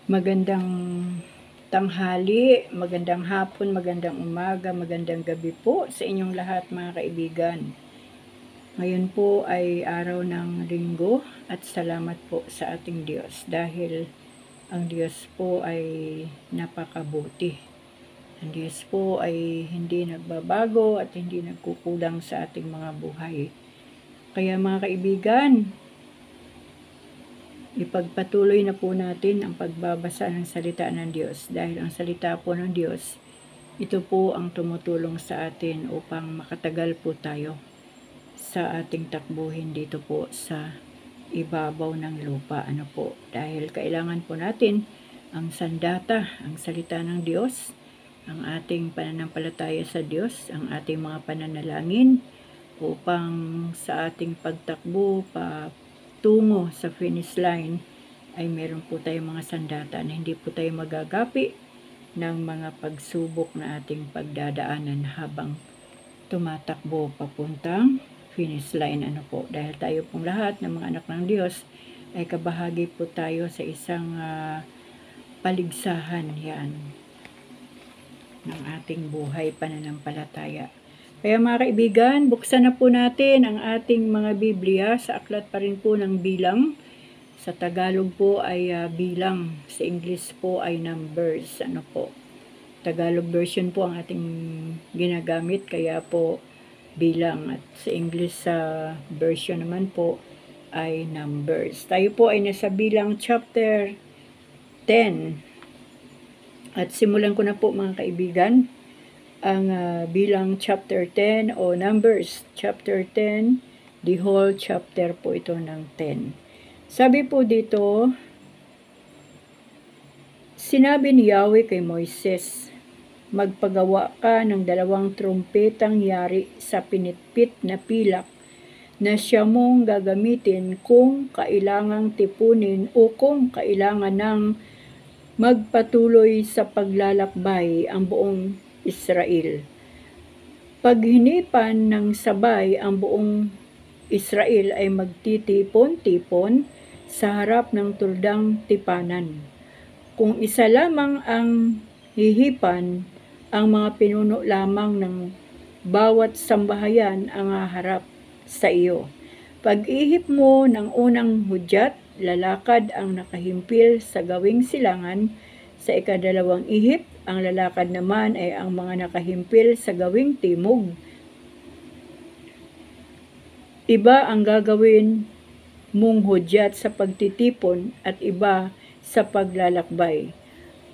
Magandang tanghali, magandang hapon, magandang umaga, magandang gabi po sa inyong lahat mga kaibigan. Ngayon po ay araw ng Linggo at salamat po sa ating Diyos dahil ang Diyos po ay napakabuti. Ang Diyos po ay hindi nagbabago at hindi nagkukulang sa ating mga buhay. Kaya mga kaibigan, ipagpatuloy na po natin ang pagbabasa ng salita ng Diyos dahil ang salita po ng Diyos, ito po ang tumutulong sa atin upang makatagal po tayo sa ating takbuhin dito po sa ibabaw ng lupa. Dahil kailangan po natin ang sandata, ang salita ng Diyos, ang ating pananampalataya sa Diyos, ang ating mga pananalangin upang sa ating pagtakbo tungo sa finish line ay meron po tayong mga sandata na hindi po tayo magagapi ng mga pagsubok na ating pagdadaanan habang tumatakbo papuntang finish line. Dahil tayo pong lahat ng mga anak ng Diyos ay kabahagi po tayo sa isang paligsahan yan ng ating buhay pananampalataya. Kaya mga kaibigan, buksan na po natin ang ating mga Biblia sa aklat pa rin po ng Bilang. Sa Tagalog po ay bilang, sa English po ay numbers. Tagalog version po ang ating ginagamit, kaya po bilang. At sa English version naman po ay numbers. Tayo po ay nasa Bilang chapter 10. At simulan ko na po mga kaibigan ang Bilang chapter 10 o Numbers chapter 10, the whole chapter po ito ng 10. Sabi po dito, sinabi ni Yahweh kay Moises, magpagawa ka ng 2 trumpetang yari sa pinitpit na pilak na siya mong gagamitin kung kailangang tipunin o kung kailangan ng magpatuloy sa paglalakbay ang buong Israel. Pag hinipan ng sabay ang buong Israel ay magtitipon-tipon sa harap ng tuldang tipanan. Kung isa lamang ang hihipan, ang mga pinuno lamang ng bawat sambahayan ang haharap sa iyo. Pag-ihip mo ng unang hudyat, lalakad ang nakahimpil sa gawing silangan. Sa ikadalawang ihip, ang lalakad naman ay ang mga nakahimpil sa gawing timog. Iba ang gagawin mong hudyat sa pagtitipon at iba sa paglalakbay.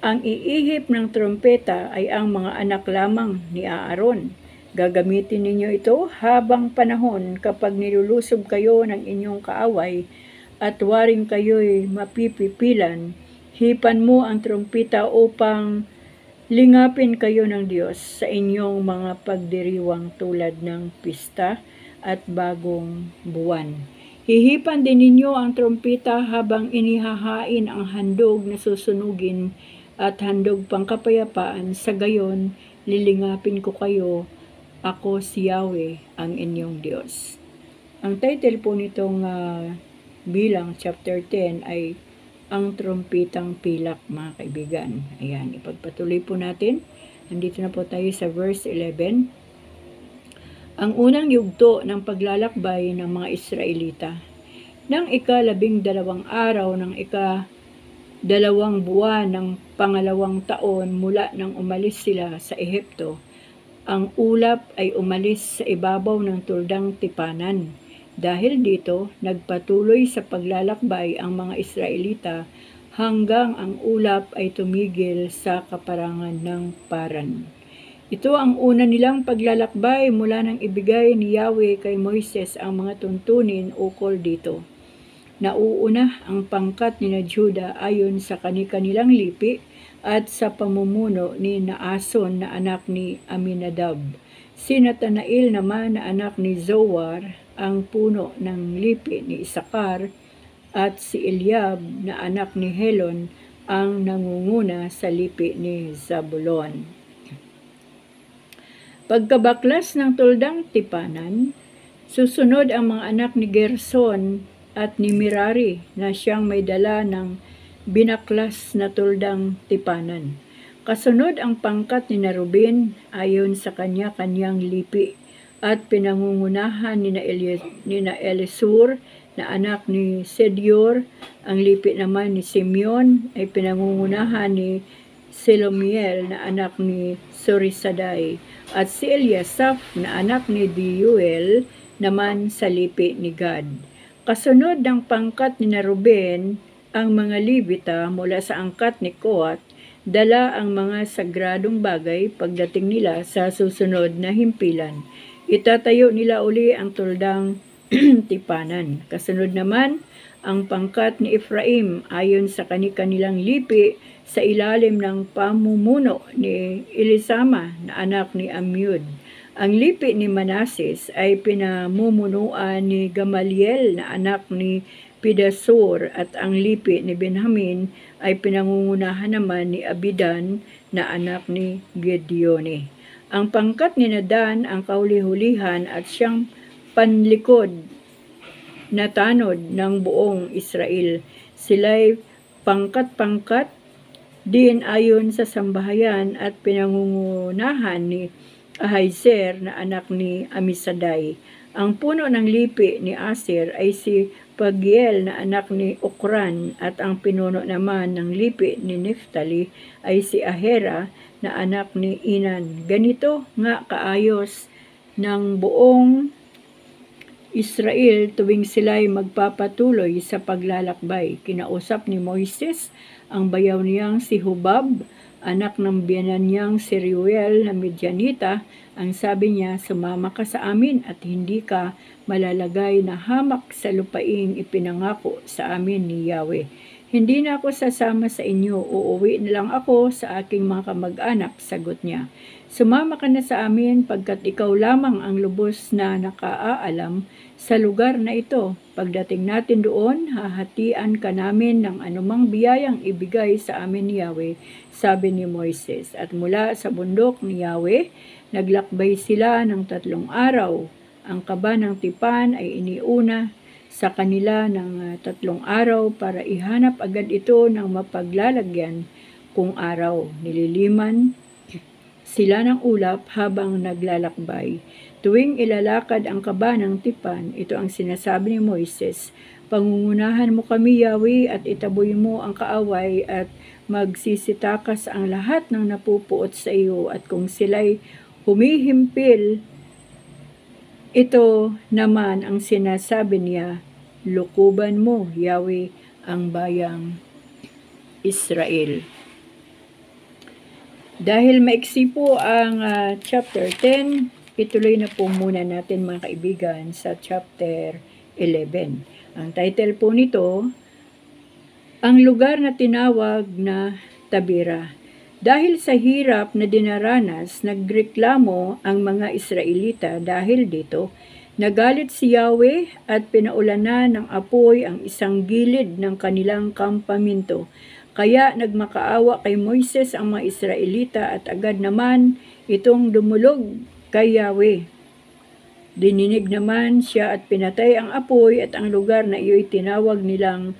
Ang iihip ng trompeta ay ang mga anak lamang ni Aaron. Gagamitin ninyo ito habang panahon kapag nilulusob kayo ng inyong kaaway at waring kayo'y mapipipilan. Hipan mo ang trompeta upang lingapin kayo ng Diyos sa inyong mga pagdiriwang tulad ng pista at bagong buwan. Hihipan din ninyo ang trompeta habang inihahain ang handog na susunugin at handog pangkapayapaan. Sa gayon, lilingapin ko kayo. Ako si Yahweh, ang inyong Diyos. Ang title po nitong Bilang chapter 10 ay ang trompetang pilak mga kaibigan. Ayan, ipagpatuloy po natin. Nandito na po tayo sa verse 11. Ang unang yugto ng paglalakbay ng mga Israelita. Nang 12 araw ng 2 buwan ng 2 taon mula nang umalis sila sa Ehipto, ang ulap ay umalis sa ibabaw ng tuldang tipanan. Dahil dito, nagpatuloy sa paglalakbay ang mga Israelita hanggang ang ulap ay tumigil sa kaparangan ng Paran. Ito ang una nilang paglalakbay mula nang ibigay ni Yahweh kay Moises ang mga tuntunin ukol dito. Nauuna ang pangkat ni Juda ayon sa kani-kanilang lipi at sa pamumuno ni Naason na anak ni Aminadab. Si Natanael naman na anak ni Zoar ang puno ng lipi ni Isakar at si Eliab na anak ni Helon ang nangunguna sa lipi ni Zabulon. Pagkabaklas ng tuldang tipanan, susunod ang mga anak ni Gerson at ni Merari na siyang may dala ng binaklas na tuldang tipanan. Kasunod ang pangkat ni Ruben ayon sa kanya-kanyang lipi at pinangungunahan ni Elisur na anak ni Sedior. Ang lipi naman ni Simeon ay pinangungunahan ni Selomiel na anak ni Surisaday at si Eliasaph na anak ni Deuel naman sa lipi ni Gad. Kasunod ng pangkat ni Ruben, ang mga Levita mula sa angkat ni Kohat dala ang mga sagradong bagay pagdating nila sa susunod na himpilan. Itatayo nila uli ang tuldang tipanan. Kasunod naman ang pangkat ni Ephraim ayon sa kanilang lipi sa ilalim ng pamumuno ni Elisama na anak ni Amyud. Ang lipi ni Manases ay pinamumunuan ni Gamaliel na anak ni Pedasur at ang lipi ni Benjamin ay pinangungunahan naman ni Abidan na anak ni Gedeone. Ang pangkat ni Dan ang kauli-hulihan at siyang panlikod na tanod ng buong Israel. Sila'y pangkat-pangkat din ayon sa sambahayan at pinangungunahan ni Ahiezer na anak ni Amisaday. Ang puno ng lipi ni Aser ay si Pagiel na anak ni Okran at ang pinuno naman ng lipi ni Neftali ay si Ahera na anak ni Inan. Ganito nga kaayos ng buong Israel tuwing sila'y magpapatuloy sa paglalakbay. Kinausap ni Moises ang bayaw niyang si Hubab, anak ng biyanan niyang si Reuel na Midianita. Ang sabi niya, sumama ka sa amin at hindi ka malalagay na hamak sa lupaing ipinangako sa amin ni Yahweh. Hindi na ako sasama sa inyo, uuwi na lang ako sa aking mga kamag-anak, sagot niya. Sumama ka na sa amin pagkat ikaw lamang ang lubos na nakaaalam sa lugar na ito. Pagdating natin doon, hahatian ka namin ng anumang biyayang ibigay sa amin ni Yahweh, sabi ni Moises. At mula sa bundok ni Yahweh, naglakbay sila ng 3 araw. Ang kaba ng tipan ay iniuna sa kanila ng 3 araw para ihanap agad ito ng mapaglalagyan kung araw. Nililiman sila ng ulap habang naglalakbay. Tuwing ilalakad ang kaba ng tipan, ito ang sinasabi ni Moises, pangungunahan mo kami, Yahweh, at itaboy mo ang kaaway at magsisitakas ang lahat ng napupuot sa iyo. At kung sila'y humihimpil, ito naman ang sinasabi niya, lukuban mo, Yahweh, ang bayang Israel. Dahil maiksi po ang chapter 10, ituloy na po muna natin mga kaibigan sa chapter 11. Ang title po nito, ang lugar na tinawag na Tabira. Dahil sa hirap na dinaranas, nagreklamo ang mga Israelita dahil dito. Nagalit si Yahweh at pinaulanan ng apoy ang isang gilid ng kanilang kampaminto. Kaya nagmakaawa kay Moises ang mga Israelita at agad naman itong dumulog kay Yahweh. Dininig naman siya at pinatay ang apoy at ang lugar na iyo'y tinawag nilang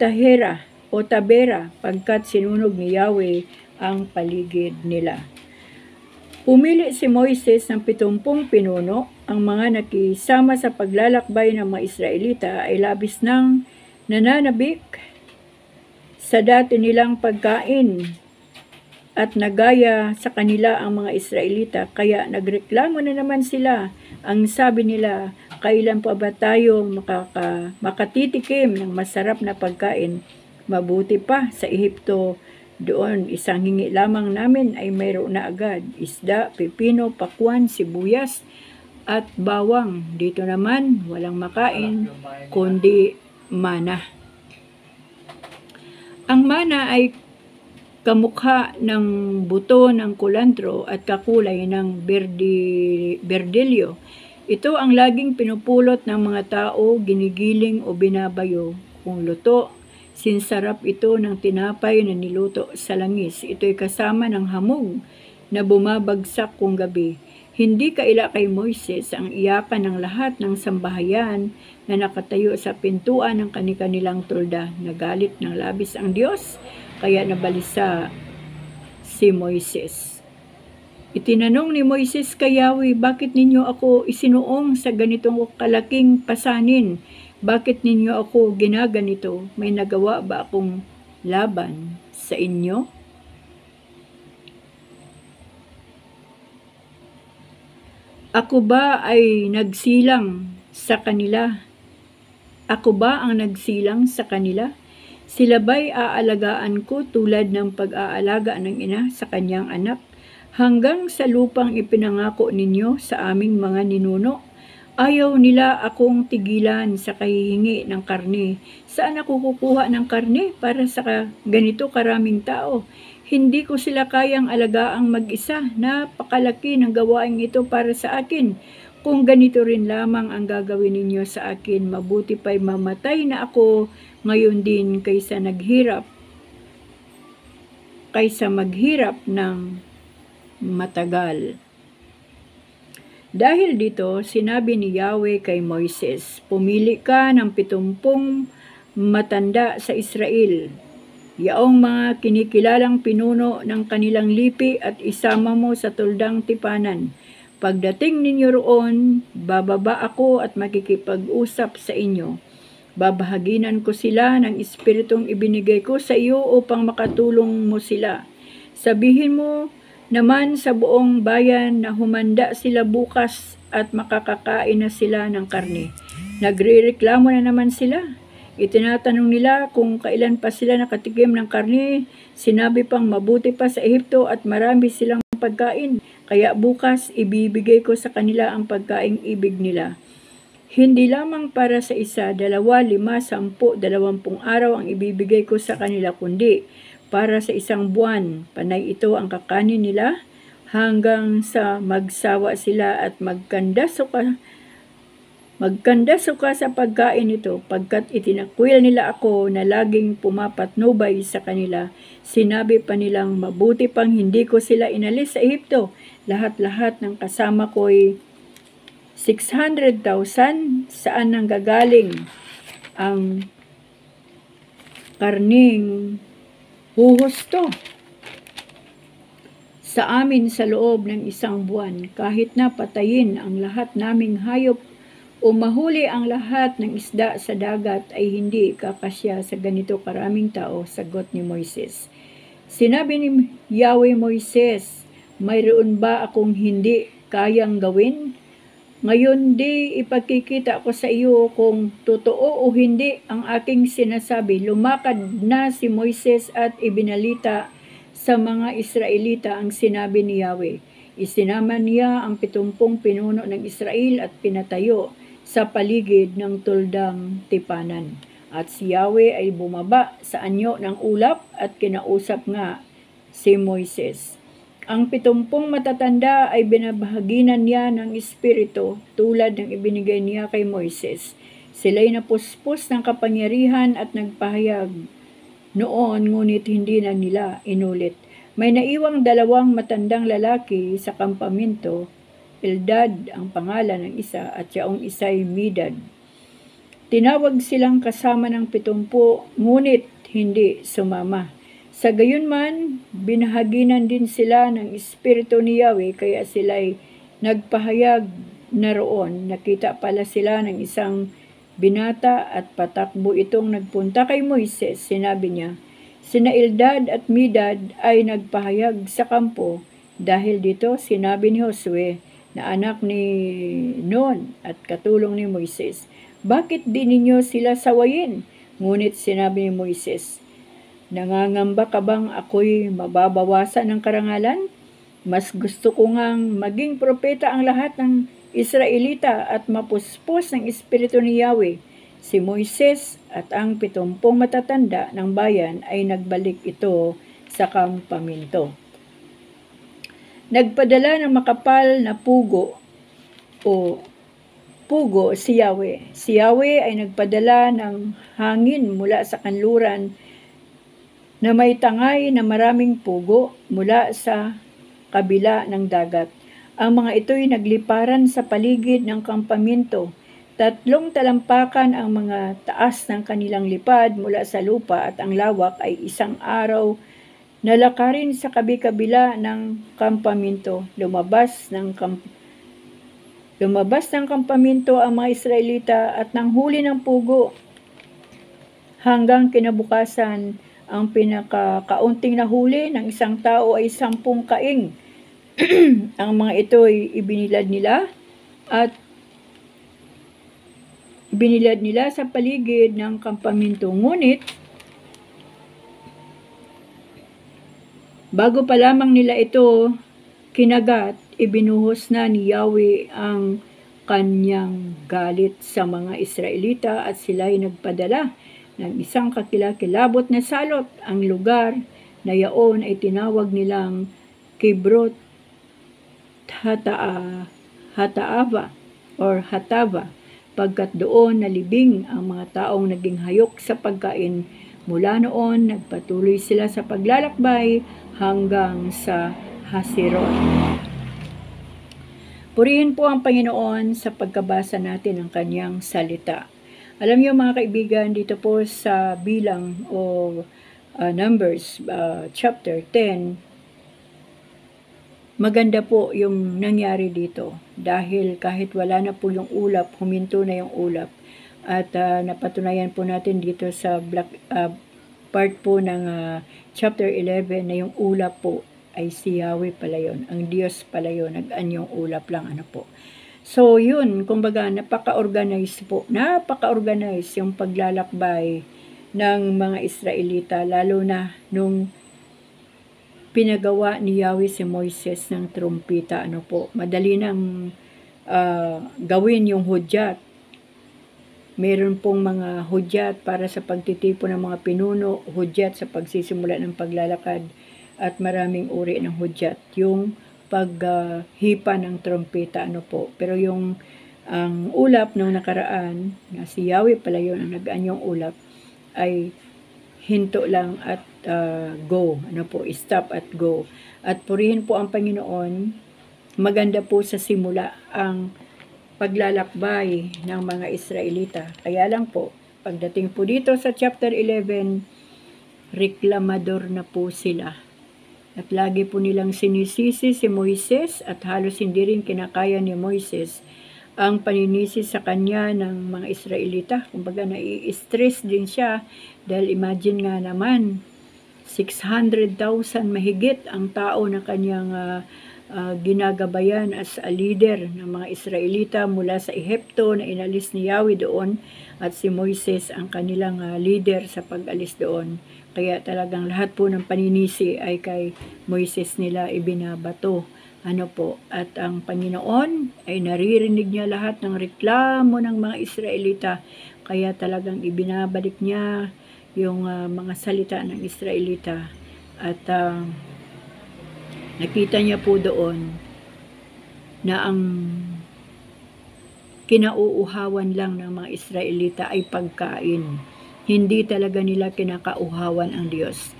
Tahera o Tabera pagkat sinunog ni Yahweh ang paligid nila. Pumili si Moises ng 70 pinuno. Ang mga nakisama sa paglalakbay ng mga Israelita ay labis nang nananabik sa dati nilang pagkain at nagaya sa kanila ang mga Israelita. Kaya nagreklamo na naman sila. Ang sabi nila, kailan pa ba tayo makatitikim ng masarap na pagkain? Mabuti pa sa Ehipto, doon isang hingi lamang namin ay mayroon na agad. Isda, pipino, pakwan, sibuyas at bawang. Dito naman walang makain kundi mana. Ang mana ay kamukha ng buto ng kulantro at kakulay ng berdelyo. Ito ang laging pinupulot ng mga tao, ginigiling o binabayo. Kung luto, sinsarap ito ng tinapay na niluto sa langis. Ito'y kasama ng hamog na bumabagsak kung gabi. Hindi kaila kay Moises ang iyakan ng lahat ng sambahayan na nakatayo sa pintuan ng kanilang tulda. Nagalit ng labis ang Diyos, kaya nabalisa si Moises. Itinanong ni Moises kay Yahweh, bakit ninyo ako isinuong sa ganitong kalaking pasanin? Bakit ninyo ako ginaganito? May nagawa ba akong laban sa inyo? Ako ba ay nagsilang sa kanila? Ako ba ang nagsilang sa kanila? Sila ba'y aalagaan ko tulad ng pag-aalaga ng ina sa kanyang anak? Hanggang sa lupang ipinangako ninyo sa aming mga ninuno, ayaw nila akong tigilan sa kahihingi ng karne. Saan ako kukuha ng karne para sa ganito karaming tao? Hindi ko sila kayang alagaang mag-isa. Napakalaki ng gawain ito para sa akin. Kung ganito rin lamang ang gagawin ninyo sa akin, mabuti pa'y mamatay na ako ngayon din kaysa maghirap ng matagal. Dahil dito, sinabi ni Yahweh kay Moises, pumili ka ng 70 matanda sa Israel, yaong mga kinikilalang pinuno ng kanilang lipi at isama mo sa tuldang tipanan. Pagdating ninyo roon, bababa ako at makikipag-usap sa inyo. Babahaginan ko sila ng espiritong ibinigay ko sa iyo upang makatulong mo sila. Sabihin mo naman sa buong bayan na humanda sila bukas at makakakain na sila ng karne. Nagrereklamo na naman sila. Itinatanong nila kung kailan pa sila nakatikim ng karne. Sinabi pang mabuti pa sa Ehipto at marami silang pagkain. Kaya bukas ibibigay ko sa kanila ang pagkaing ibig nila. Hindi lamang para sa 1, 2, 5, 10, 20 araw ang ibibigay ko sa kanila, kundi para sa 1 buwan. Panay ito ang kakanin nila hanggang sa magsawa sila at magkandaso ka sa pagkain nito. Pagkat itinakwil nila ako na laging pumapatnubay sa kanila, sinabi pa nilang mabuti pang hindi ko sila inalis sa Ehipto. Lahat-lahat ng kasama ko'y 600,000. Saan nanggagaling ang karning huhusto? Sa amin sa loob ng 1 buwan, kahit na patayin ang lahat naming hayop o mahuli ang lahat ng isda sa dagat, ay hindi kakasya sa ganito karaming tao, sagot ni Moises. Sinabi ni Yahweh Moises, mayroon ba akong hindi kayang gawin? Ngayon di ipakikita ko sa iyo kung totoo o hindi ang aking sinasabi. Lumakad na si Moises at ibinalita sa mga Israelita ang sinabi ni Yahweh. Isinama niya ang 70 pinuno ng Israel at pinatayo sa paligid ng tuldang tipanan. At si Yahweh ay bumaba sa anyo ng ulap at kinausap nga si Moises. Ang 70 matatanda ay binabahaginan niya ng espiritu tulad ng ibinigay niya kay Moises. Sila'y napuspos ng kapangyarihan at nagpahayag noon, ngunit hindi na nila inulit. May naiwang 2 matandang lalaki sa kampamento. Eldad ang pangalan ng isa at yaong isa'y Medad. Tinawag silang kasama ng 70, ngunit hindi sumama. Sa gayon man, binahaginan din sila ng espiritu ni Yahweh, kaya sila'y nagpahayag na roon. Nakita pala sila ng isang binata at patakbo itong nagpunta kay Moises. Sinabi niya, sina Eldad at Medad ay nagpahayag sa kampo. Dahil dito, sinabi ni Josue na anak ni Nun at katulong ni Moises, bakit di ninyo sila sawayin? Ngunit sinabi ni Moises, nangangamba ka bang ako'y mababawasan ng karangalan? Mas gusto ko ngang maging propeta ang lahat ng Israelita at mapuspos ng espiritu ni Yahweh. Si Moises at ang 70 matatanda ng bayan ay nagbalik ito sa kampamento. Nagpadala ng makapal na pugo si Yahweh. Si Yahweh ay nagpadala ng hangin mula sa kanluran na may tangay na maraming pugo mula sa kabila ng dagat. Ang mga ito'y nagliparan sa paligid ng kampamento. 3 talampakan ang mga taas ng kanilang lipad mula sa lupa at ang lawak ay 1 araw na lakarin sa kabi-kabila ng kampamento. Lumabas ng kampamento ang mga Israelita at nanghuli ng pugo. Hanggang kinabukasan, ang pinakakaunting nahuli ng isang tao ay 10 kaing. Ang mga ito ay ibinilad nila sa paligid ng kampamento. Ngunit, bago pa lamang nila ito kinagat, ibinuhos na ni Yahweh ang kanyang galit sa mga Israelita at sila'y nagpadala ng isang kakilakilabot na salot. Ang lugar na yaon ay tinawag nilang Kibrot Hataava or Hatava, pagkat doon nalibing ang mga taong naging hayok sa pagkain. Mula noon, nagpatuloy sila sa paglalakbay hanggang sa Haseron. Purihin po ang Panginoon sa pagkabasa natin ng kanyang salita. Alam niyo mga kaibigan, dito po sa bilang o Numbers chapter 10, maganda po yung nangyari dito. Dahil kahit wala na po yung ulap, huminto na yung ulap. At napatunayan po natin dito sa part po ng chapter 11 na yung ulap po ay si Yahweh pala yun. Ang Diyos pala yun. Nag-anyong ulap lang. So yun, kumbaga napaka-organize po. Napaka-organize yung paglalakbay ng mga Israelita. Lalo na nung pinagawa ni Yahweh si Moises ng trumpita. Madali nang gawin yung hudyat. Meron pong mga hudyat para sa pagtitipon ng mga pinuno, hudyat sa pagsisimula ng paglalakad, at maraming uri ng hudyat. Yung paghipa ng trompeta, Pero yung ang ulap nung nakaraan, na si Yahweh pala yun ang nag-anyong ulap, ay hinto lang at go. Stop at go. At purihin po ang Panginoon. Maganda po sa simula ang paglalakbay ng mga Israelita. Kaya lang po, pagdating po dito sa chapter 11, reklamador na po sila. At lagi po nilang sinisisi si Moises at halos hindi rin kinakaya ni Moises ang paninisi sa kanya ng mga Israelita. Kumbaga nai-stress din siya dahil imagine nga naman 600,000 mahigit ang tao na kanyang ginagabayan as a leader ng mga Israelita mula sa Ehipto na inalis ni Yahweh doon, at si Moises ang kanilang leader sa pag-alis doon. Kaya talagang lahat po ng paninisi ay kay Moises nila ibinabato. At ang Panginoon ay naririnig niya lahat ng reklamo ng mga Israelita. Kaya talagang ibinabalik niya yung mga salita ng Israelita. At nakita niya po doon na ang kinauuhawan lang ng mga Israelita ay pagkain. Hindi talaga nila kinakauhawan ang Diyos.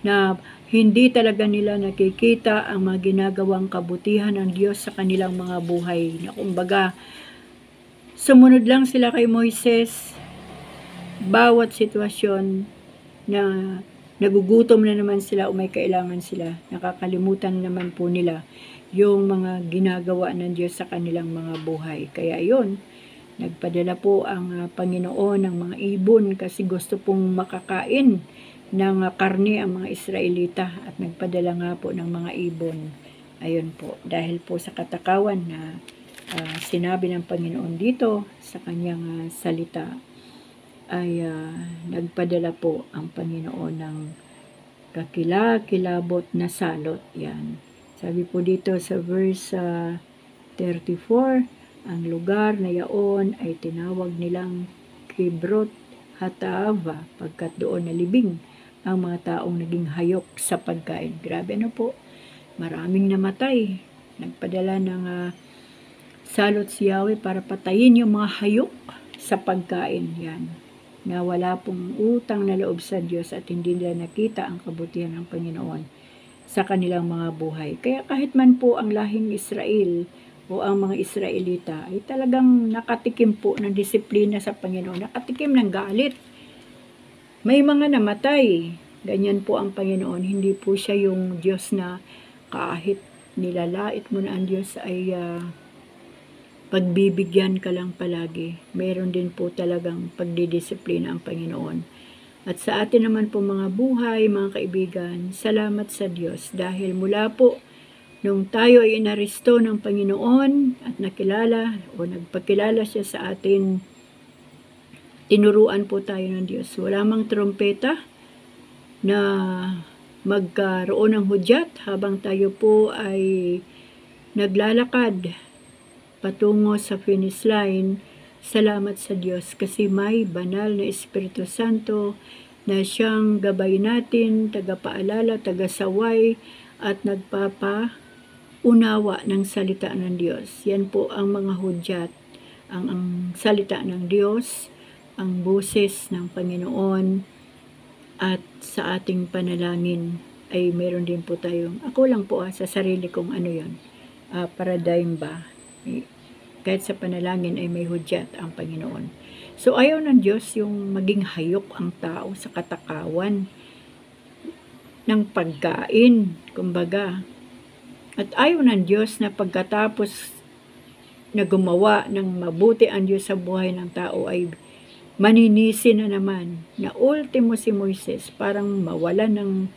Na hindi talaga nila nakikita ang mga ginagawang kabutihan ng Diyos sa kanilang mga buhay. Na kumbaga, sumunod lang sila kay Moises. Bawat sitwasyon na nagugutom na naman sila o may kailangan sila, nakakalimutan naman po nila yung mga ginagawa ng Diyos sa kanilang mga buhay. Kaya yun, nagpadala po ang Panginoon ng mga ibon kasi gusto pong makakain ng karne ang mga Israelita, at nagpadala nga po ng mga ibon. Ayun po, dahil po sa katakawan na sinabi ng Panginoon dito sa kanyang salita, ay nagpadala po ang Panginoon ng kakilakilabot na salot. Yan. Sabi po dito sa verse 34, ang lugar na yaon ay tinawag nilang Kibrot Hataava, pagkat doon nalibing ang mga taong naging hayok sa pagkain. Grabe po, maraming namatay. Nagpadala ng salot si Yahweh para patayin yung mga hayok sa pagkain. Yan. Na wala pong utang na loob sa Diyos at hindi nila nakita ang kabutihan ng Panginoon sa kanilang mga buhay. Kaya kahit man po ang lahing Israel o ang mga Israelita ay talagang nakatikim po ng disiplina sa Panginoon, nakatikim ng galit. May mga namatay, ganyan po ang Panginoon, hindi po siya yung Diyos na kahit nilalait mo na ang Diyos ay pagbibigyan ka lang palagi. Meron din po talagang pagdidisiplina ang Panginoon. At sa atin naman po mga buhay, mga kaibigan, salamat sa Diyos dahil mula po nung tayo ay inaresto ng Panginoon at nakilala o nagpakilala siya sa atin, tinuruan po tayo ng Diyos. Wala mang trompeta na magkaroon ng hudyat habang tayo po ay naglalakad patungo sa finish line. Salamat sa Diyos kasi may banal na Espiritu Santo na siyang gabay natin, tagapaalala, tagasaway at nagpapaunawa ng salita ng Diyos. Yan po ang mga hudyat, ang salita ng Diyos, ang boses ng Panginoon, at sa ating panalangin ay meron din po tayong, ako lang po sa sarili kong paradigm ba, kahit sa panalangin ay may hudyat ang Panginoon. So ayaw ng Diyos yung maging hayok ang tao sa katakawan ng pagkain, kumbaga. At ayaw ng Diyos na pagkatapos na gumawa ng mabuti ang Diyos sa buhay ng tao ay maninisi na naman na ultimo si Moises, parang mawala ng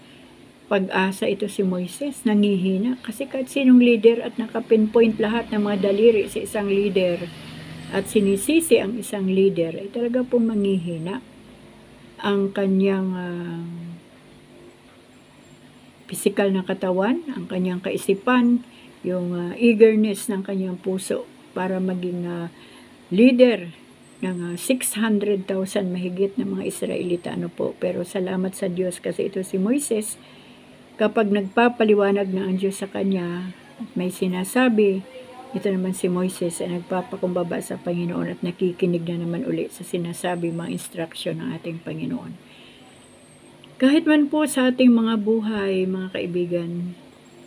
pag-asa ito si Moises, nangihina. Kasi kahit sinong leader at nakapinpoint lahat ng mga daliri sa isang leader at sinisisi ang isang leader, ay talaga pong manghihina ang kanyang physical na katawan, ang kanyang kaisipan, yung eagerness ng kanyang puso para maging leader ng 600,000 mahigit na mga Israelita. Pero salamat sa Diyos kasi ito si Moises, kapag nagpapaliwanag na ang Diyos sa kanya, may sinasabi, ito naman si Moises ay nagpapakumbaba sa Panginoon at nakikinig na naman ulit sa sinasabi mga instruction ng ating Panginoon. Kahit man po sa ating mga buhay, mga kaibigan,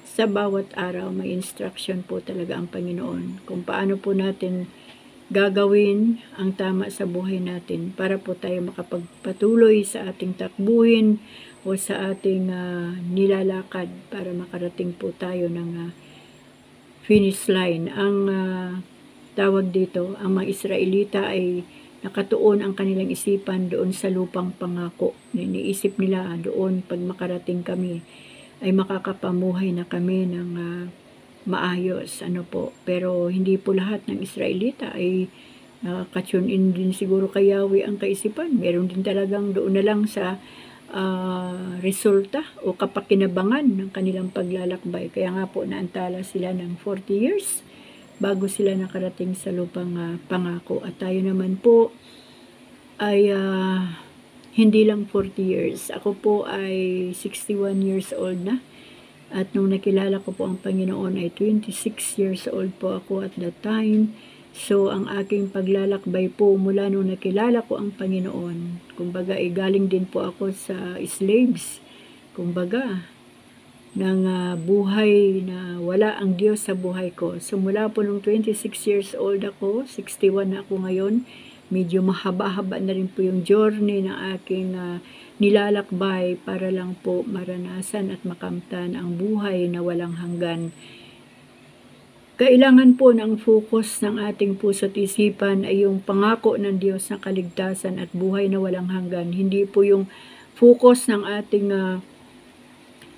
sa bawat araw may instruction po talaga ang Panginoon kung paano po natin gagawin ang tama sa buhay natin para po tayo makapagpatuloy sa ating takbuhin o sa ating nilalakad para makarating po tayo ng finish line. Ang tawag dito, ang mga Israelita ay nakatuon ang kanilang isipan doon sa lupang pangako. Iniisip nila doon pag makarating kami ay makakapamuhay na kami ng maayos. Pero hindi po lahat ng Israelita ay nakaka-tune in din siguro kay Yahweh ang kaisipan. Meron din talagang doon na lang sa resulta o kapakinabangan ng kanilang paglalakbay. Kaya nga po naantala sila ng 40 years bago sila nakarating sa lupang pangako. At tayo naman po ay hindi lang 40 years. Ako po ay 61 years old na. At nung nakilala ko po ang Panginoon ay 26 years old po ako at that time. So, ang aking paglalakbay po mula nung nakilala ko ang Panginoon, kumbaga, galing din po ako sa slaves, kumbaga, ng buhay na wala ang Diyos sa buhay ko. So, mula po nung 26 years old ako, 61 na ako ngayon, medyo mahaba-haba na rin po yung journey ng aking nilalakbay para lang po maranasan at makamtan ang buhay na walang hanggan. Kailangan po ng focus ng ating puso at isipan ay yung pangako ng Diyos na kaligtasan at buhay na walang hanggan. Hindi po yung focus ng ating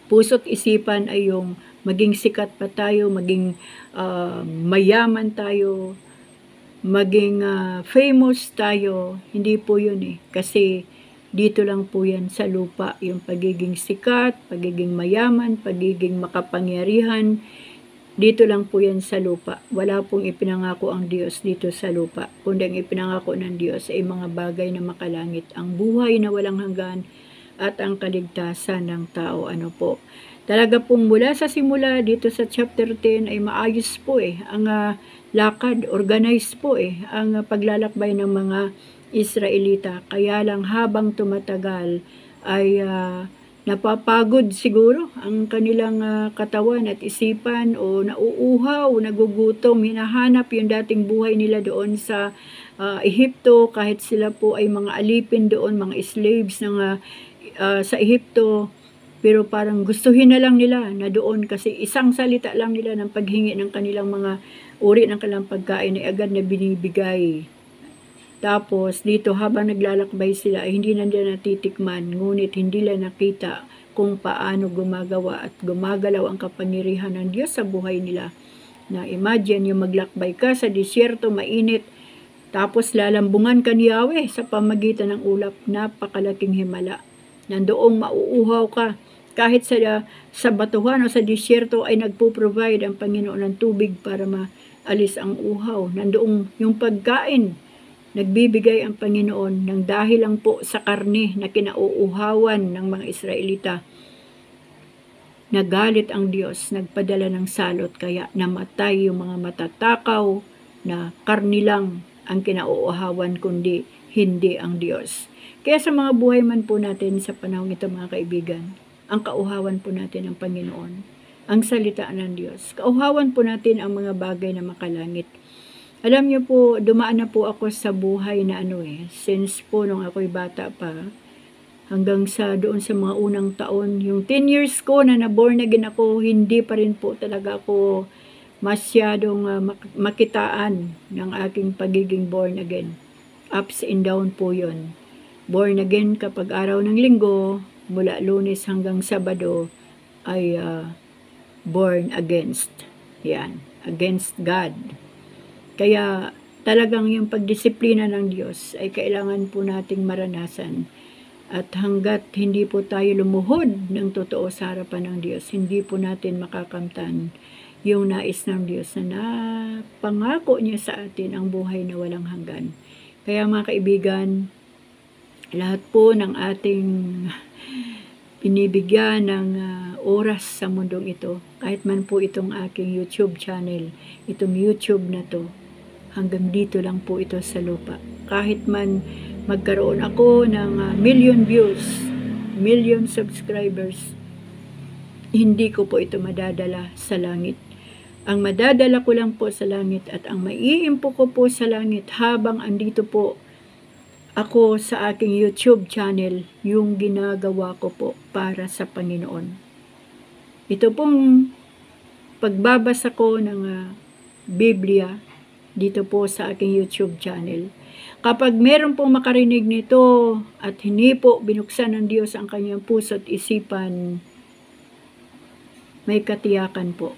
puso at isipan ay yung maging sikat pa tayo, maging mayaman tayo, maging famous tayo. Hindi po yun kasi dito lang po yan sa lupa, yung pagiging sikat, pagiging mayaman, pagiging makapangyarihan. Dito lang po yan sa lupa. Wala pong ipinangako ang Diyos dito sa lupa. Kundi ang ipinangako ng Diyos ay mga bagay na makalangit. Ang buhay na walang hanggan at ang kaligtasan ng tao. Talaga pong mula sa simula dito sa chapter 10 ay maayos po ang lakad, organized po ang paglalakbay ng mga Israelita. Kaya lang habang tumatagal ay napapagod siguro ang kanilang katawan at isipan, o nauuhaw, nagugutom, hinahanap yung dating buhay nila doon sa Ehipto, kahit sila po ay mga alipin doon, mga slaves sa Ehipto. Pero parang gustuhin na lang nila na doon, kasi isang salita lang nila ng paghingi ng kanilang mga uri ng kanilang pagkain ay agad na binibigay. Tapos dito habang naglalakbay sila ay hindi na nila natitikman, ngunit hindi nila nakita kung paano gumagawa at gumagalaw ang kapangyarihan ng Diyos sa buhay nila. Na imagine yung maglakbay ka sa disyerto, mainit, tapos lalambungan ka ni Yahweh sa pamagitan ng ulap, napakalaking himala. Nandoong mauuhaw ka. Kahit sa batuhan o sa disyerto ay nagpo-provide ang Panginoon ng tubig para maalis ang uhaw. Nandoong yung pagkain, nagbibigay ang Panginoon ng dahil lang po sa karne na kinauuhawan ng mga Israelita. Nagalit ang Diyos, nagpadala ng salot, kaya namatay yung mga matatakaw na karne lang ang kinauuhawan, kundi hindi ang Diyos. Kaya sa mga buhay man po natin sa panahon ito, mga kaibigan, ang kauhawan po natin ang Panginoon, ang salita ng Diyos. Kauhawan po natin ang mga bagay na makalangit. Alam niyo po, dumaan na po ako sa buhay na since po nung ako'y bata pa, hanggang sa doon sa mga unang taon, yung 10 years ko na na-born again ako, hindi pa rin po talaga ako masyadong makitaan ng aking pagiging born again. Ups and down po yun. Born again kapag araw ng linggo, mula Lunes hanggang Sabado, ay born against. Yan, against God. Kaya talagang yung pagdisiplina ng Diyos ay kailangan po nating maranasan. At hanggat hindi po tayo lumuhod ng totoo sa harapan ng Diyos, hindi po natin makakamtan yung nais ng Diyos na pangako niya sa atin ang buhay na walang hanggan. Kaya mga kaibigan, lahat po ng ating binibigyan ng oras sa mundong ito, kahit man po itong aking YouTube channel, itong YouTube na to, hanggang dito lang po ito sa lupa. Kahit man magkaroon ako ng million views, million subscribers, hindi ko po ito madadala sa langit. Ang madadala ko lang po sa langit at ang maiimpo ko po sa langit habang andito po ako sa aking YouTube channel, yung ginagawa ko po para sa Panginoon. Ito pong pagbabasa ko ng Biblia dito po sa aking YouTube channel. Kapag meron pong makarinig nito at hindi po binuksan ng Diyos ang kanyang puso at isipan, may katiyakan po.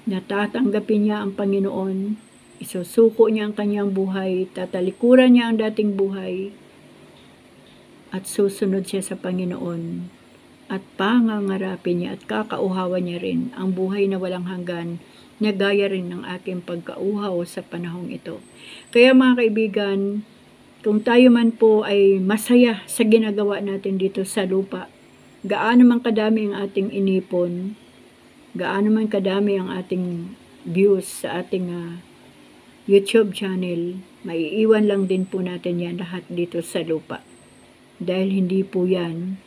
Natatanggapin niya ang Panginoon, isusuko niya ang kanyang buhay, tatalikuran niya ang dating buhay, at susunod siya sa Panginoon, at pangangarapin niya at kakauhawan niya rin ang buhay na walang hanggan, na gaya rin ng aking pagkauhaw sa panahong ito. Kaya mga kaibigan, kung tayo man po ay masaya sa ginagawa natin dito sa lupa, gaano man kadami ang ating inipon, gaano man kadami ang ating views sa ating YouTube channel, maiiwan lang din po natin yan lahat dito sa lupa. Dahil hindi po yan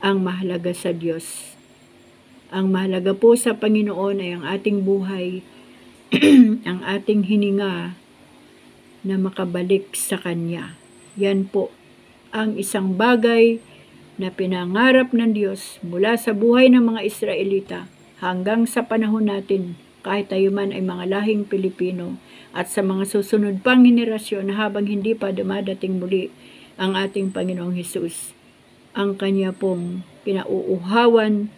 ang mahalaga sa Diyos. Ang mahalaga po sa Panginoon ay ang ating buhay, ang ating hininga na makabalik sa Kanya. Yan po ang isang bagay na pinangarap ng Diyos mula sa buhay ng mga Israelita hanggang sa panahon natin, kahit tayo man ay mga lahing Pilipino, at sa mga susunod pang henerasyon habang hindi pa dumadating muli ang ating Panginoong Hesus. Ang Kanya pong pinauuhawan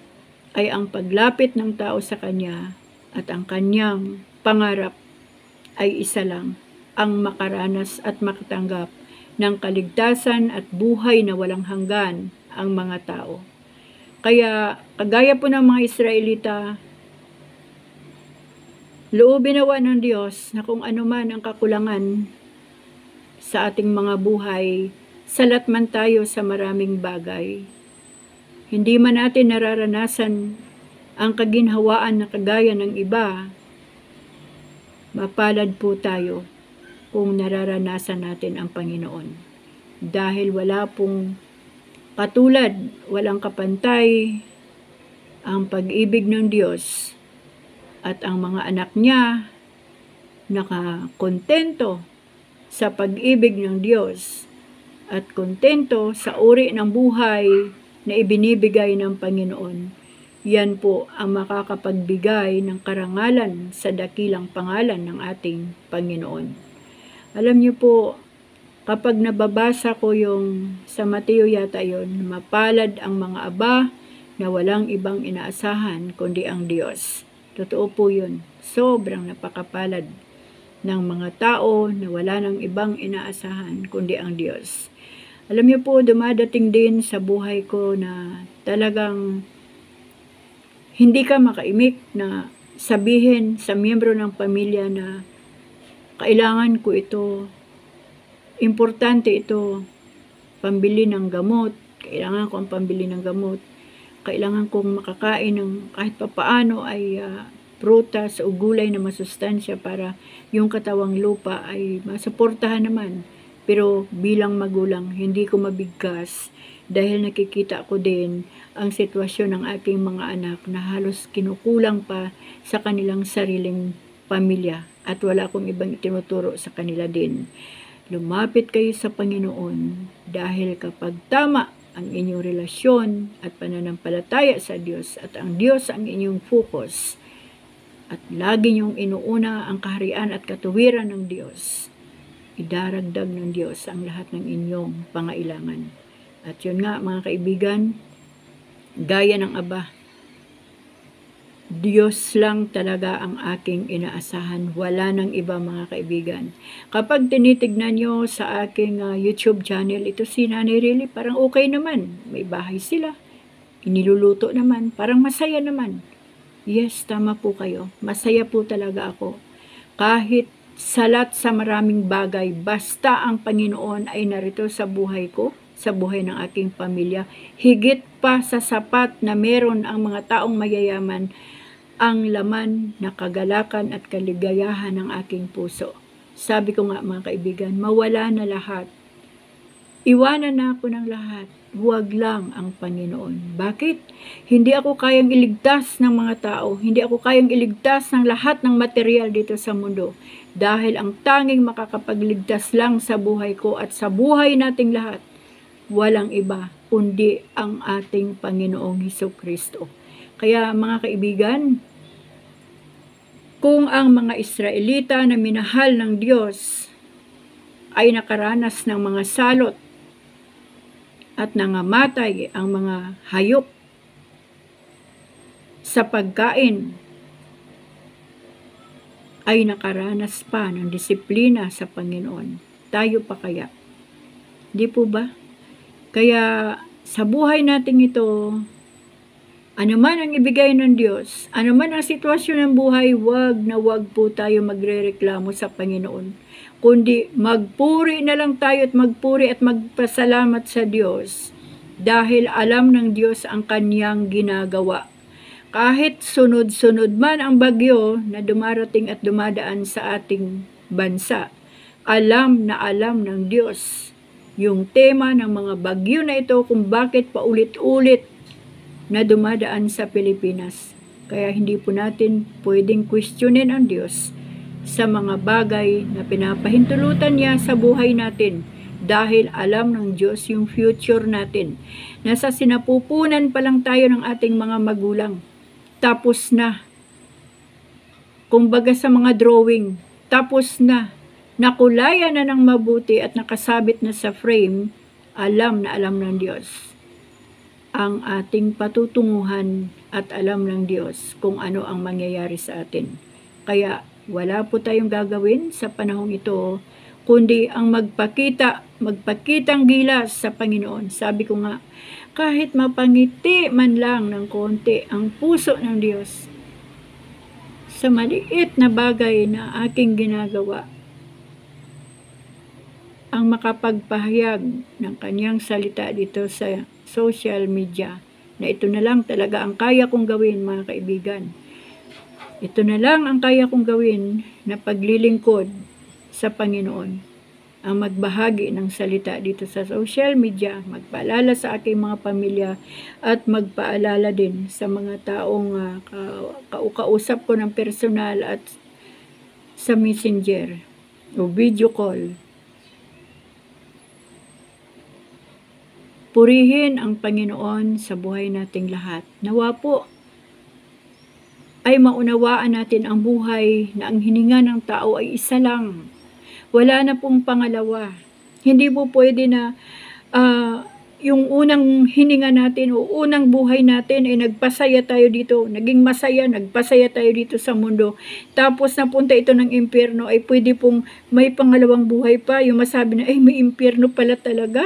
ay ang paglapit ng tao sa Kanya, at ang Kanyang pangarap ay isa lang, ang makaranas at makatanggap ng kaligtasan at buhay na walang hanggan ang mga tao. Kaya, kagaya po ng mga Israelita, loobin nawa ng Diyos na kung ano man ang kakulangan sa ating mga buhay, salat man tayo sa maraming bagay. Hindi man natin nararanasan ang kaginhawaan na kagaya ng iba, mapalad po tayo kung nararanasan natin ang Panginoon. Dahil wala pong Katulad, walang kapantay ang pag-ibig ng Diyos at ang mga anak niya nakakontento sa pag-ibig ng Diyos at kontento sa uri ng buhay na ibinibigay ng Panginoon. Yan po ang makakapagbigay ng karangalan sa dakilang pangalan ng ating Panginoon. Alam niyo po, kapag nababasa ko yung sa Mateo yata yon, mapalad ang mga aba na walang ibang inaasahan kundi ang Diyos. Totoo po yun. Sobrang napakapalad ng mga tao na wala ng ibang inaasahan kundi ang Diyos. Alam niyo po, dumadating din sa buhay ko na talagang hindi ka makaimik na sabihin sa miyembro ng pamilya na kailangan ko ito, importante ito, pambili ng gamot, kailangan ko ang pambili ng gamot, kailangan kong makakain ng kahit papaano ay prutas o gulay na masustansya para yung katawang lupa ay masuportahan naman. Pero bilang magulang, hindi ko mabigkas dahil nakikita ko din ang sitwasyon ng aking mga anak na halos kinukulang pa sa kanilang sariling pamilya at wala akong ibang itinuturo sa kanila din. Lumapit kayo sa Panginoon dahil kapag tama ang inyong relasyon at pananampalataya sa Diyos at ang Diyos ang inyong focus at lagi niyong inuuna ang kaharian at katuwiran ng Diyos, idaragdag ng Diyos ang lahat ng inyong pangailangan. At yun nga mga kaibigan, gaya ng aba, Diyos lang talaga ang aking inaasahan. Wala nang iba mga kaibigan. Kapag tinitignan nyo sa aking YouTube channel, ito si Nanay Riley, parang okay naman. May bahay sila. Iniluluto naman. Parang masaya naman. Yes, tama po kayo. Masaya po talaga ako. Kahit salat sa maraming bagay, basta ang Panginoon ay narito sa buhay ko, sa buhay ng aking pamilya, higit pa sa sapat na meron ang mga taong mayayaman ang laman na kagalakan at kaligayahan ng aking puso. Sabi ko nga mga kaibigan, mawala na lahat. Iwanan na ako ng lahat. Huwag lang ang Panginoon. Bakit? Hindi ako kayang iligtas ng mga tao. Hindi ako kayang iligtas ng lahat ng material dito sa mundo. Dahil ang tanging makakapagligtas lang sa buhay ko at sa buhay nating lahat, walang iba kundi ang ating Panginoong Hesukristo. Kaya mga kaibigan, kung ang mga Israelita na minahal ng Diyos ay nakaranas ng mga salot at nangamatay ang mga hayop sa pagkain, ay nakaranas pa ng disiplina sa Panginoon. Tayo pa kaya? Di po ba? Kaya sa buhay natin ito, anuman ang ibigay ng Diyos, anuman ang sitwasyon ng buhay, wag na wag po tayo magrereklamo sa Panginoon. Kundi magpuri na lang tayo at magpasalamat sa Diyos dahil alam ng Diyos ang kanyang ginagawa. Kahit sunod-sunod man ang bagyo na dumarating at dumadaan sa ating bansa, alam na alam ng Diyos yung tema ng mga bagyo na ito kung bakit paulit-ulit na dumadaan sa Pilipinas. Kaya hindi po natin pwedeng questionin ang Diyos sa mga bagay na pinapahintulutan niya sa buhay natin dahil alam ng Diyos yung future natin. Nasa sinapupunan pa lang tayo ng ating mga magulang. Tapos na. Kumbaga sa mga drawing, tapos na. Nakulayan na ng mabuti at nakasabit na sa frame, alam na alam ng Diyos ang ating patutunguhan at alam ng Diyos kung ano ang mangyayari sa atin. Kaya wala po tayong gagawin sa panahong ito, kundi ang magpakitang gilas sa Panginoon. Sabi ko nga, kahit mapangiti man lang ng konti ang puso ng Diyos sa maliit na bagay na aking ginagawa, ang makapagpahayag ng kanyang salita dito sa social media, na ito na lang talaga ang kaya kong gawin mga kaibigan. Ito na lang ang kaya kong gawin na paglilingkod sa Panginoon. ang magbahagi ng salita dito sa social media, magpaalala sa aking mga pamilya, at magpaalala din sa mga taong kausap ko ng personal at sa messenger o video call. Purihin ang Panginoon sa buhay nating lahat. Nawa po ay maunawaan natin ang buhay na ang hininga ng tao ay isa lang. Wala na pong pangalawa. Hindi po pwede na yung unang hininga natin o unang buhay natin ay nagpasaya tayo dito, naging masaya, nagpasaya tayo dito sa mundo. Tapos napunta ito ng impyerno, ay pwede pong may pangalawang buhay pa. Yung masabi na, ay may impyerno pala talaga.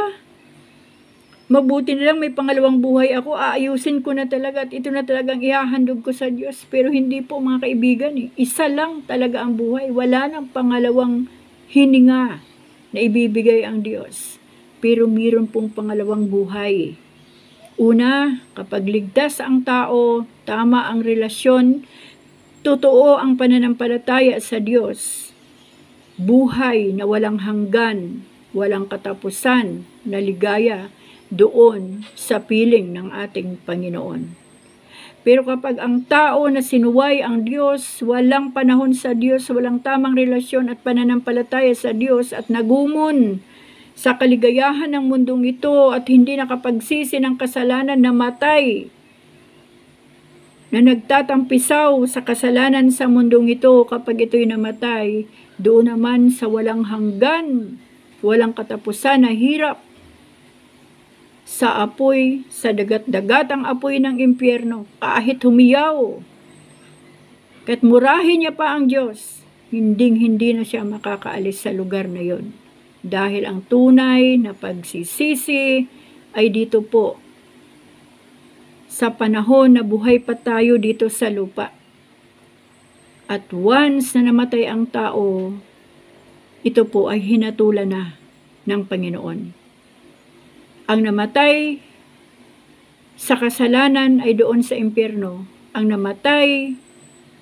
Mabuti na lang may pangalawang buhay ako, aayusin ko na talaga at ito na talagang ihahandog ko sa Diyos. Pero hindi po mga kaibigan, isa lang talaga ang buhay. Wala nang pangalawang hininga na ibibigay ang Diyos. Pero mayroon pong pangalawang buhay. Una, kapag ligtas ang tao, tama ang relasyon, totoo ang pananampalataya sa Diyos, buhay na walang hanggan, walang katapusan, na ligaya doon sa piling ng ating Panginoon. Pero kapag ang tao na sinuway ang Diyos, walang panahon sa Diyos, walang tamang relasyon at pananampalataya sa Diyos at nagumon sa kaligayahan ng mundong ito at hindi nakapagsisi ng kasalanan, namatay, na nagtatampisaw sa kasalanan sa mundong ito, kapag ito'y namatay, doon naman sa walang hanggan, walang katapusan na hirap, sa apoy, sa dagat-dagatang apoy ng impyerno, kahit humiyaw, kahit murahin niya pa ang Diyos, hindi na siya makakaalis sa lugar na yon. Dahil ang tunay na pagsisisi ay dito po, sa panahon na buhay pa tayo dito sa lupa. At once na namatay ang tao, ito po ay hinatulan na ng Panginoon. Ang namatay sa kasalanan ay doon sa impyerno. Ang namatay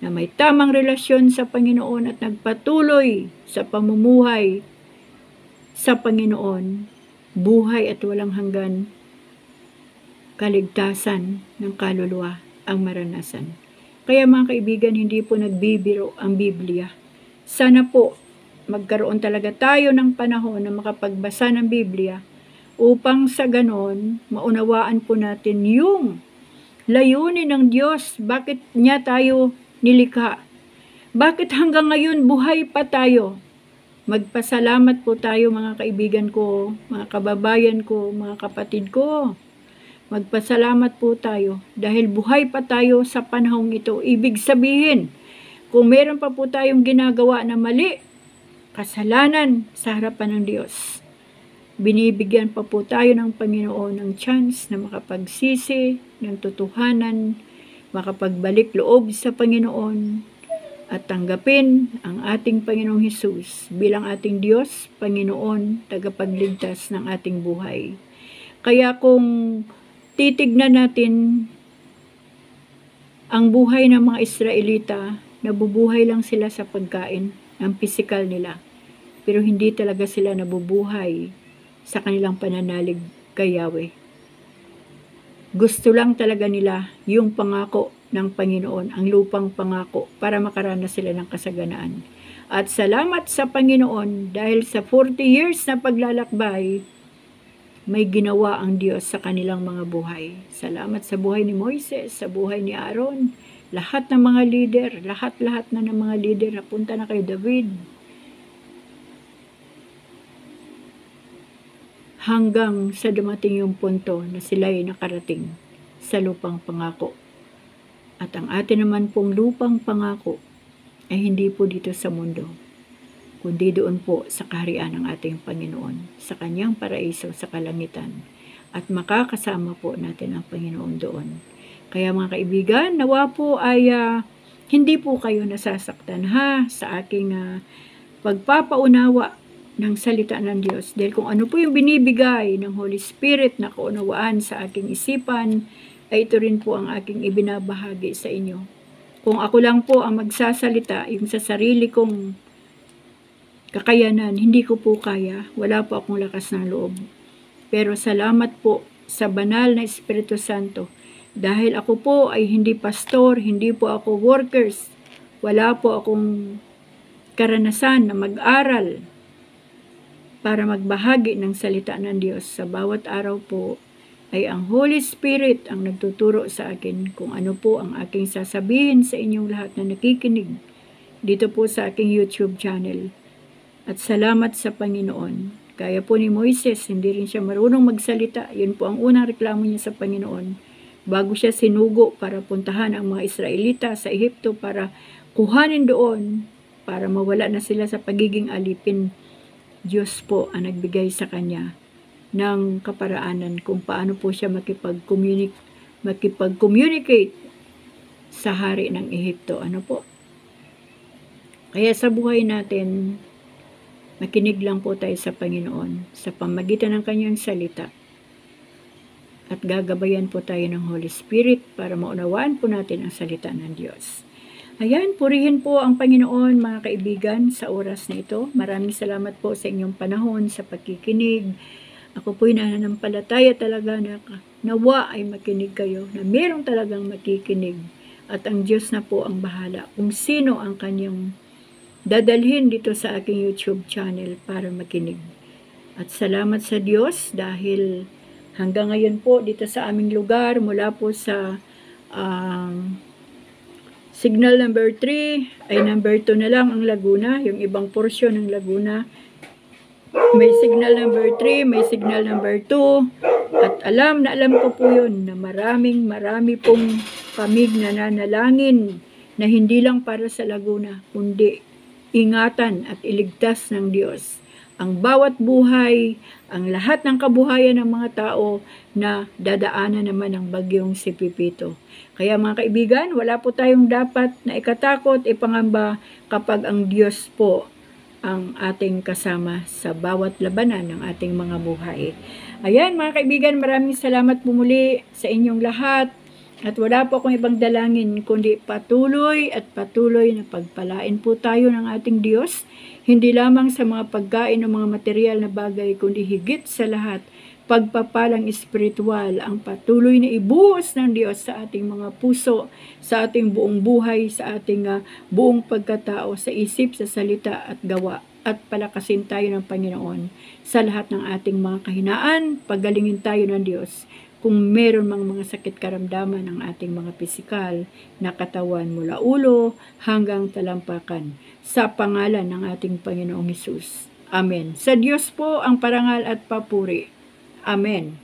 na may tamang relasyon sa Panginoon at nagpatuloy sa pamumuhay sa Panginoon, buhay at walang hanggan, kaligtasan ng kaluluwa ang maranasan. Kaya mga kaibigan, hindi po nagbibiro ang Biblia. Sana po magkaroon talaga tayo ng panahon na makapagbasa ng Biblia upang sa ganon, maunawaan po natin yung layunin ng Diyos. Bakit niya tayo nilikha? Bakit hanggang ngayon buhay pa tayo? Magpasalamat po tayo mga kaibigan ko, mga kababayan ko, mga kapatid ko. Magpasalamat po tayo dahil buhay pa tayo sa panahong ito. Ibig sabihin, kung meron pa po tayong ginagawa na mali, kasalanan sa harapan ng Diyos, binibigyan pa po tayo ng Panginoon ng chance na makapagsisi ng totohanan, makapagbalik loob sa Panginoon, at tanggapin ang ating Panginoong Hesus bilang ating Diyos, Panginoon, tagapagligtas ng ating buhay. Kaya kung titignan natin ang buhay ng mga Israelita, nabubuhay lang sila sa pagkain ng pisikal nila, pero hindi talaga sila nabubuhay sa kanilang pananalig kay Yahweh. Gusto lang talaga nila yung pangako ng Panginoon, ang lupang pangako, para makaranas sila ng kasaganaan. At salamat sa Panginoon dahil sa 40 years na paglalakbay, may ginawa ang Diyos sa kanilang mga buhay. Salamat sa buhay ni Moises, sa buhay ni Aaron, lahat ng mga leader, lahat-lahat na ng mga leader na punta na kay David, hanggang sa dumating yung punto na sila ay nakarating sa lupang pangako. At ang atin naman pong lupang pangako ay hindi po dito sa mundo, kundi doon po sa kaharian ng ating Panginoon, sa kanyang paraiso sa kalangitan. At makakasama po natin ang Panginoon doon. Kaya mga kaibigan, nawa po ay hindi po kayo nasasaktan sa aking pagpapaunawa ng salita ng Diyos. Dahil kung ano po yung binibigay ng Holy Spirit na kaunawaan sa aking isipan, ay ito rin po ang aking ibinabahagi sa inyo. Kung ako lang po ang magsasalita, yung sa sarili kong kakayanan, hindi ko po kaya, wala po akong lakas ng loob. Pero salamat po sa banal na Espiritu Santo. Dahil ako po ay hindi pastor, hindi po ako workers, wala po akong karanasan na mag-aral para magbahagi ng salita ng Diyos. Sa bawat araw po ay ang Holy Spirit ang nagtuturo sa akin kung ano po ang aking sasabihin sa inyong lahat na nakikinig dito po sa aking YouTube channel. At salamat sa Panginoon. Kaya po ni Moises, hindi rin siya marunong magsalita. Yun po ang unang reklamo niya sa Panginoon. Bago siya sinugo para puntahan ang mga Israelita sa Ehipto para kuhanin doon, para mawala na sila sa pagiging alipin, Diyos po ang nagbigay sa kanya ng kaparaanan kung paano po siya makipag-communicate sa hari ng Ehipto. Ano po? Kaya sa buhay natin, makinig lang po tayo sa Panginoon sa pamagitan ng kanyang salita. At gagabayan po tayo ng Holy Spirit para maunawaan po natin ang salita ng Diyos. Ayan, purihin po ang Panginoon mga kaibigan sa oras na ito. Maraming salamat po sa inyong panahon, sa pagkikinig. Ako po'y nananampalataya talaga na nawa ay makinig kayo, na merong talagang makikinig. At ang Diyos na po ang bahala kung sino ang kanyang dadalhin dito sa aking YouTube channel para makinig. At salamat sa Diyos dahil hanggang ngayon po dito sa aming lugar, mula po sa signal number 3 ay number 2 na lang ang Laguna, yung ibang porsyon ng Laguna. May signal number 3, may signal number 2. At alam ko po yun na marami pong pamig na nanalangin na hindi lang para sa Laguna, kundi ingatan at iligtas ng Diyos ang bawat buhay, ang lahat ng kabuhayan ng mga tao na dadaanan naman ng bagyong si Pipito. Kaya mga kaibigan, wala po tayong dapat na ikatakot, ipangamba kapag ang Diyos po ang ating kasama sa bawat labanan ng ating mga buhay. Ayan mga kaibigan, maraming salamat po muli sa inyong lahat. At wala po akong ibang dalangin kundi patuloy na pagpalain po tayo ng ating Diyos. Hindi lamang sa mga pagkain o mga material na bagay, kundi higit sa lahat, pagpapalang espiritual ang patuloy na ibuhos ng Diyos sa ating mga puso, sa ating buong buhay, sa ating buong pagkatao, sa isip, sa salita at gawa. At palakasin tayo ng Panginoon sa lahat ng ating mga kahinaan, pagalingin tayo ng Diyos. Kung meron mga sakit karamdaman ng ating mga pisikal na katawan mula ulo hanggang talampakan, sa pangalan ng ating Panginoong Hesus. Amen. Sa Diyos po ang parangal at papuri. Amen.